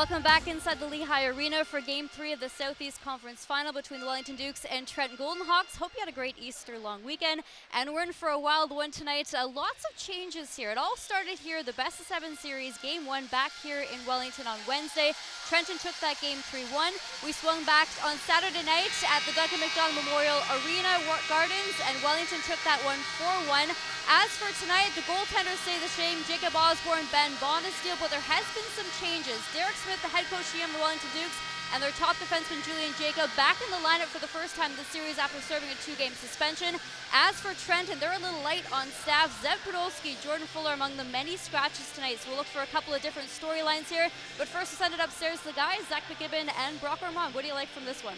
Welcome back inside the Lehigh Arena for Game 3 of the Southeast Conference Final between the Wellington Dukes and Trenton Golden Hawks. Hope you had a great Easter long weekend, and we're in for a wild one tonight. Lots of changes here. It all started here, the best of 7 series, Game 1 back here in Wellington on Wednesday. Trenton took that game 3-1. We swung back on Saturday night at the Duncan MacDonald Memorial Arena Gardens, and Wellington took that one 4-1. As for tonight, the goaltenders stay the same, Jacob Osborne, Ben Bonesteel, but there has been some changes. Derek Smith, the head coach here in the Wellington Dukes, and their top defenseman Julian Jacob back in the lineup for the first time this series after serving a 2-game suspension. As for Trenton, they're a little light on staff. Zev Podolsky, Jordan Fuller among the many scratches tonight, so we'll look for a couple of different storylines here. But first, to send it upstairs to the guys, Zach McGibbon and Brock Armand. What do you like from this one?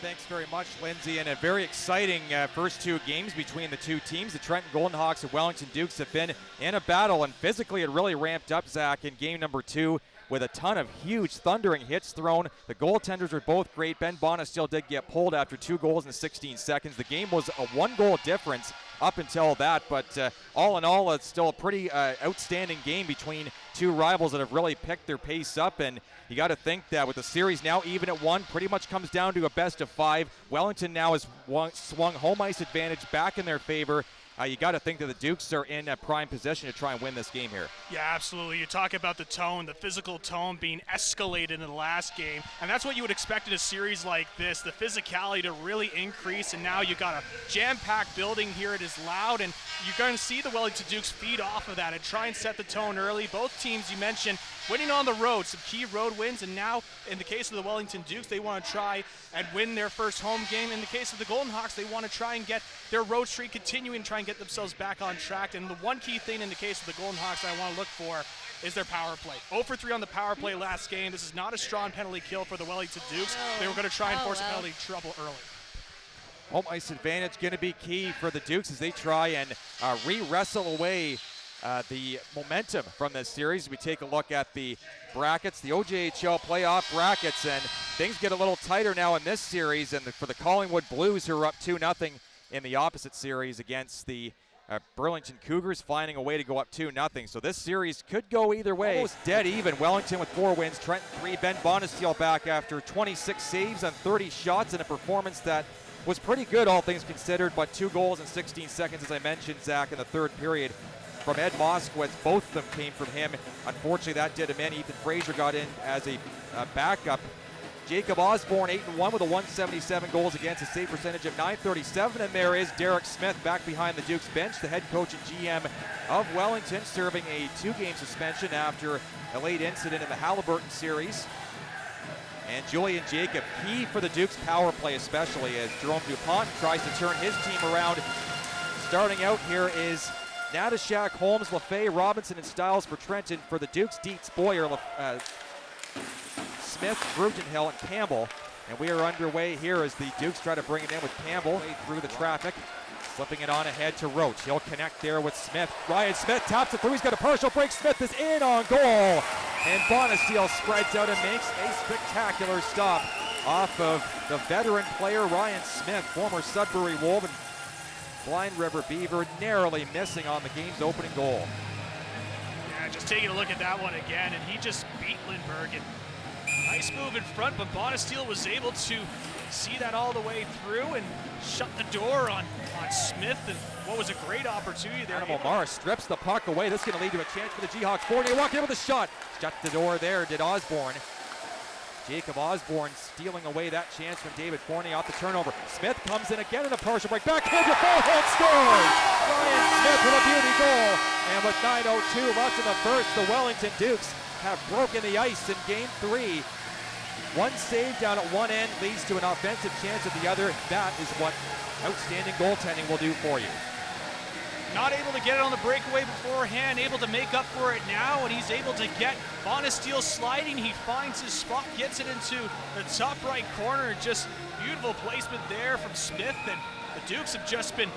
Thanks very much, Lindsay, and a very exciting first 2 games between the two teams. The Trenton Golden Hawks and Wellington Dukes have been in a battle, and physically it really ramped up, Zach, in game number 2 with a ton of huge thundering hits thrown. The goaltenders were both great. Ben Bonesteel did get pulled after 2 goals in 16 seconds. The game was a 1-goal difference up until that, but all in all, it's still a pretty outstanding game between two rivals that have really picked their pace up, and you got to think that with the series now even at 1, pretty much comes down to a best of 5. Wellington now has swung home ice advantage back in their favor. You got to think that the Dukes are in a prime position to try and win this game here. Yeah, absolutely. You talk about the tone, the physical tone being escalated in the last game, and that's what you would expect in a series like this, the physicality to really increase, and now you got a jam-packed building here. It is loud, and you're going to see the Wellington Dukes feed off of that and try and set the tone early. Both teams, you mentioned, winning on the road, some key road wins, and now in the case of the Wellington Dukes, they want to try and win their first home game. In the case of the Golden Hawks, they want to try and get their road streak continuing and try and get themselves back on track. And the one key thing in the case of the Golden Hawks I want to look for is their power play. 0 for 3 on the power play last game. This is not a strong penalty kill for the Wellington Dukes. They were going to try and force a penalty trouble early. Home ice advantage going to be key for the Dukes as they try and re-wrestle away the momentum from this series. We take a look at the brackets, the OJHL playoff brackets, and things get a little tighter now in this series. And for the Collingwood Blues, who are up 2-0 in the opposite series against the Burlington Cougars, finding a way to go up 2-0. So this series could go either way. Almost dead even. Wellington with 4 wins, Trenton 3. Ben Bonesteel back after 26 saves on 30 shots in a performance that was pretty good, all things considered, but 2 goals in 16 seconds, as I mentioned, Zach, in the third period from Ed Moskowitz. Both of them came from him. Unfortunately, that did him in. Ethan Fraser got in as a backup. Jacob Osborne, 8-1 with a 177 goals against, a save percentage of .937. And there is Derek Smith back behind the Dukes bench, the head coach and GM of Wellington, serving a 2-game suspension after a late incident in the Halliburton series. And Julian Jacob, key for the Dukes power play, especially as Jerome Dupont tries to turn his team around. Starting out here is Nadashak, Holmes, LaFay, Robinson, and Stiles for Trenton. For the Dukes, Dietz, Boyer, Smith, Brutenhill, and Campbell. And we are underway here as the Dukes try to bring it in with Campbell through the traffic. Slipping it on ahead to Roach. He'll connect there with Smith. Ryan Smith taps it through. He's got a partial break. Smith is in on goal. And Bonesteel spreads out and makes a spectacular stop off of the veteran player Ryan Smith, former Sudbury Wolf and Blind River Beaver, narrowly missing on the game's opening goal. Yeah, just taking a look at that one again, and he just beat Lindbergh. And nice move in front, but Bonesteel was able to see that all the way through and shut the door on Smith, and what was a great opportunity there. Animal Mara strips the puck away. This is going to lead to a chance for the Jayhawks. Fournier walking in with a shot. Shut the door there, did Osborne. Jacob Osborne stealing away that chance from David Fournier off the turnover. Smith comes in again in a partial break. Backhand to forehand scores! Ryan Smith with a beauty goal. And with 9:02 left in the first, the Wellington Dukes have broken the ice in Game 3. One save down at one end leads to an offensive chance at the other. That is what outstanding goaltending will do for you. Not able to get it on the breakaway beforehand, able to make up for it now, and he's able to get Bonesteel sliding. He finds his spot, gets it into the top right corner. Just beautiful placement there from Smith, and the Dukes have just been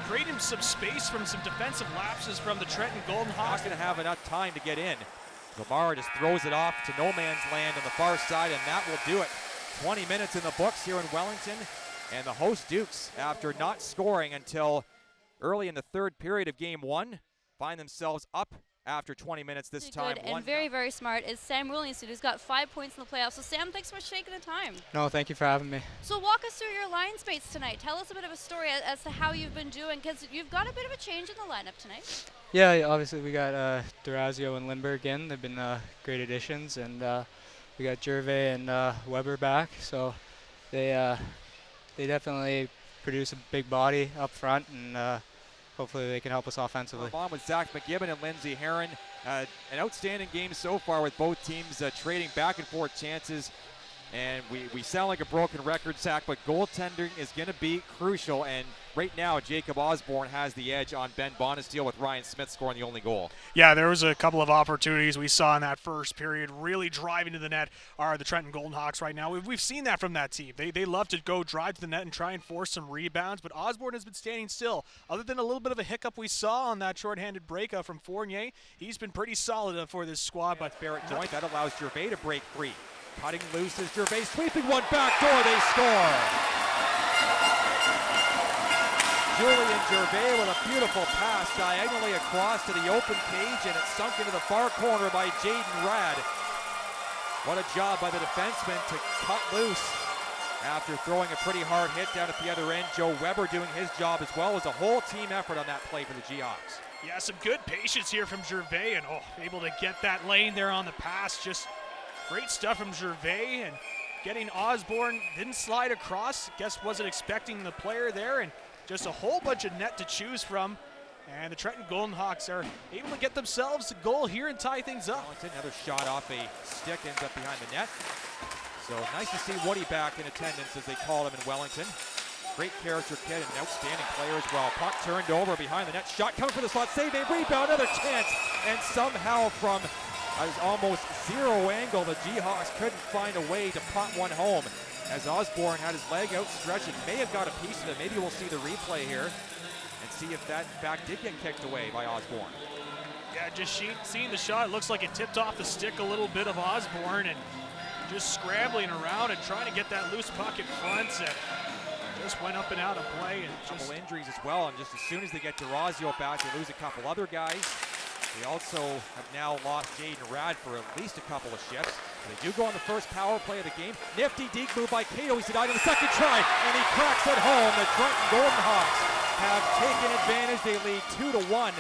creating some space from some defensive lapses from the Trenton Golden Hawks. Not going to have enough time to get in. Lamar just throws it off to no man's land on the far side, and that will do it. 20 minutes in the books here in Wellington, and the host Dukes, after not scoring until early in the third period of Game 1, find themselves up after 20 minutes this Good time. and very, very smart is Sam Williamson, who's got 5 points in the playoffs. So, Sam, thanks so much for taking the time. No, thank you for having me. So, walk us through your line mates tonight. Tell us a bit of a story as to how you've been doing, because you've got a bit of a change in the lineup tonight. Yeah, obviously we got Durazio and Lindbergh in. They've been great additions, and we got Gervais and Weber back. So they definitely produce a big body up front, and hopefully they can help us offensively. On with Zach McGibbon and Lindsey Herron. An outstanding game so far with both teams trading back and forth chances. And we sound like a broken record, Zach, but goaltending is going to be crucial. And right now, Jacob Osborne has the edge on Ben Bonesteel with Ryan Smith scoring the only goal. Yeah, there was a couple of opportunities we saw in that first period. Really driving to the net are the Trenton Golden Hawks right now. We've seen that from that team. They love to go drive to the net and try and force some rebounds, but Osborne has been standing still. Other than a little bit of a hiccup we saw on that shorthanded breakout from Fournier, he's been pretty solid for this squad. But Barrett joint, that allows Gervais to break free. Cutting loose is Gervais, sweeping one back door, they score! Julian Gervais with a beautiful pass diagonally across to the open cage, and it's sunk into the far corner by Jaden Rad. What a job by the defenseman to cut loose after throwing a pretty hard hit down at the other end. Joe Weber doing his job as well. It was a whole team effort on that play for the Jayhawks. yeah, some good patience here from Gervais, and able to get that lane there on the pass. Just great stuff from Gervais, and getting Osborne, didn't slide across. Guess wasn't expecting the player there, and just a whole bunch of net to choose from. And the Trenton Golden Hawks are able to get themselves a goal here and tie things up. Another shot off a stick ends up behind the net. So nice to see Woody back in attendance, as they call him in Wellington. Great character kid and an outstanding player as well. Puck turned over behind the net. Shot coming for the slot. Save, a rebound, another chance. And somehow from almost zero angle, the Jayhawks couldn't find a way to punt one home. As Osborne had his leg outstretched and may have got a piece of it. Maybe we'll see the replay here and see if that in fact did get kicked away by Osborne. Yeah, just seeing the shot, it looks like it tipped off the stick a little bit of Osborne, and just scrambling around and trying to get that loose puck in front, and just went up and out of play. And a couple injuries as well, and just as soon as they get Durazio back, they lose a couple other guys. They also have now lost Jaden Rad for at least a couple of shifts. They do go on the first power play of the game. Nifty deke move by Cato. He's denied on the second try, and he cracks it home. The Trenton Golden Hawks have taken advantage. They lead 2-1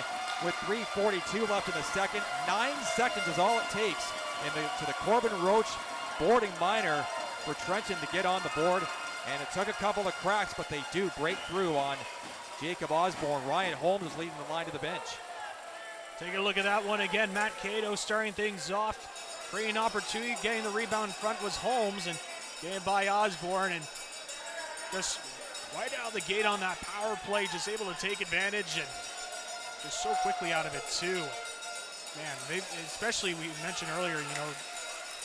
with 3:42 left in the second. 9 seconds is all it takes to the Corbin Roach boarding minor for Trenton to get on the board. And it took a couple of cracks, but they do break through on Jacob Osborne. Ryan Holmes is leading the line to the bench. Take a look at that one again. Matt Cato starting things off. Creating opportunity, getting the rebound in front was Holmes, and getting by Osborne, and just right out of the gate on that power play, just able to take advantage, and just so quickly out of it too. Man, especially we mentioned earlier,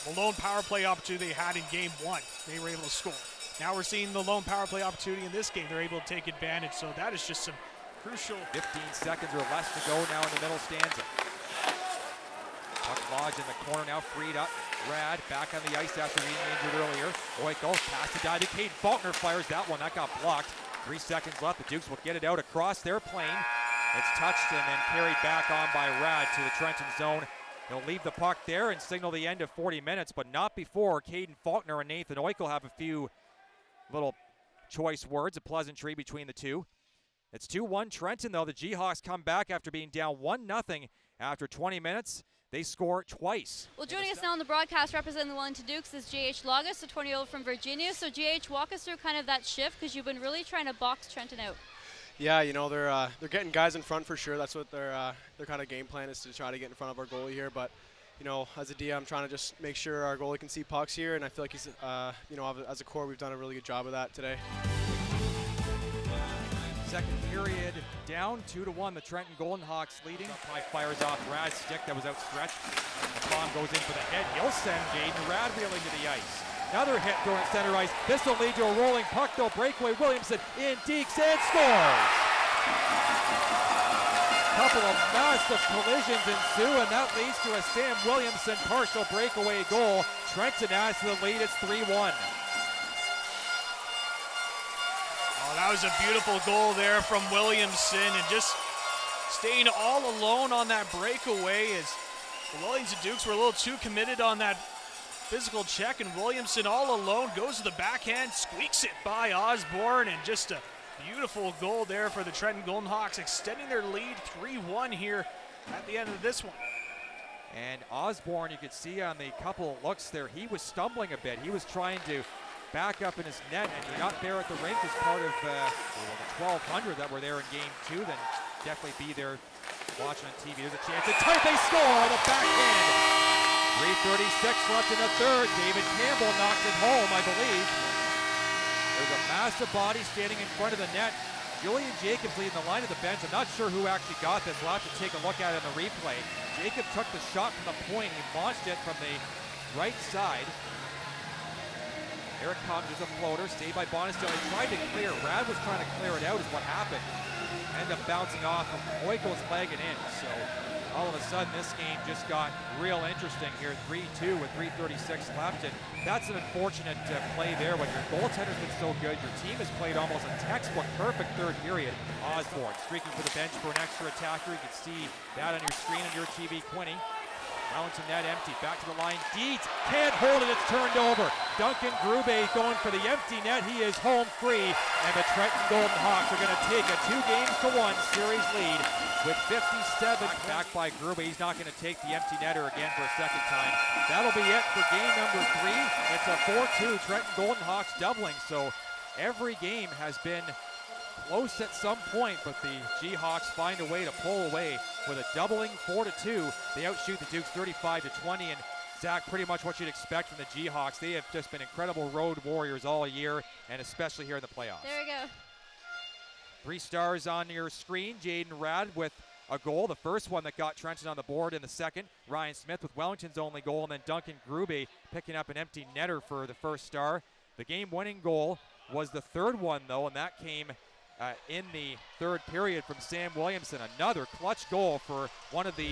the lone power play opportunity they had in game 1, they were able to score. Now we're seeing the lone power play opportunity in this game. They're able to take advantage, so that is just some crucial. 15 seconds or less to go now in the middle stanza. Puck lodged in the corner, now freed up. Rad back on the ice after being injured earlier. Oiko pass to Dave. Caden Faulkner fires that one. That got blocked. 3 seconds left. The Dukes will get it out across their plane. It's touched and then carried back on by Rad to the Trenton zone. He'll leave the puck there and signal the end of 40 minutes, but not before Caden Faulkner and Nathan Oiko have a few little choice words, a pleasantry between the two. It's 2-1 Trenton, though. The Jayhawks come back after being down 1-0 after 20 minutes. They score twice. Well, joining us now on the broadcast representing the Wellington Dukes is JH Lagas, a 20-year-old from Virginia. So, JH, walk us through kind of that shift, because you've been really trying to box Trenton out. Yeah, they're getting guys in front for sure. That's what their kind of game plan is, to try to get in front of our goalie here. But as a D, I'm trying to just make sure our goalie can see pucks here, and I feel like he's, as a core, we've done a really good job of that today. Second period down 2-1. The Trenton Golden Hawks leading. Up fires off Rad's stick that was outstretched. The bomb goes in for the head. He'll send Jaden Rad reeling to the ice. Another hit thrown at center ice. This will lead to a rolling puck, though. Breakaway Williamson in Deeks and scores. Couple of massive collisions ensue, and that leads to a Sam Williamson partial breakaway goal. Trenton adds to the lead. It's 3-1. Oh, that was a beautiful goal there from Williamson, and just staying all alone on that breakaway as the Wellington Dukes were a little too committed on that physical check, and Williamson all alone goes to the backhand, squeaks it by Osborne, and just a beautiful goal there for the Trenton Golden Hawks, extending their lead 3-1 here at the end of this one. And Osborne, you could see on the couple of looks there, he was stumbling a bit. He was trying to back up in his net, and you're not there at the rink as part of the 1,200 that were there in game 2, then definitely be there watching on TV. There's a chance. It's tight, they score on the backhand. 3:36 left in the third. David Campbell knocked it home, I believe. There's a massive body standing in front of the net. Julian Jacobs leading the line of the bench. I'm not sure who actually got this. We'll have to take a look at it in the replay. Jacob took the shot from the point. He launched it from the right side. Here it comes. There's a floater. Stayed by Bonestell. He tried to clear. Rad was trying to clear it out is what happened. Ended up bouncing off of Oiko's leg and in. So all of a sudden, this game just got real interesting here. 3-2 with 3:36 left. And that's an unfortunate play there when your goaltender's been so good. Your team has played almost a textbook perfect third period. Osborne streaking for the bench for an extra attacker. You can see that on your screen on your TV. Quinney. Wellington net empty. Back to the line. Deeds can't hold it. It's turned over. Duncan Grube going for the empty net. He is home free. And the Trenton Golden Hawks are going to take a 2-1 series lead with 57. Back by Grube. He's not going to take the empty netter again for a second time. That'll be it for game number 3. It's a 4-2 Trenton Golden Hawks doubling. So every game has been close at some point, but the G-Hawks find a way to pull away with a doubling 4-2. They outshoot the Dukes 35-20, and Zach, pretty much what you'd expect from the G-Hawks. They have just been incredible road warriors all year, and especially here in the playoffs. There we go. 3 stars on your screen. Jaden Rad with a goal, the first one that got Trenton on the board in the second. Ryan Smith with Wellington's only goal, and then Duncan Grube picking up an empty netter for the first star. The game-winning goal was the third one, though, and that came in the third period from Sam Williamson. Another clutch goal for one of the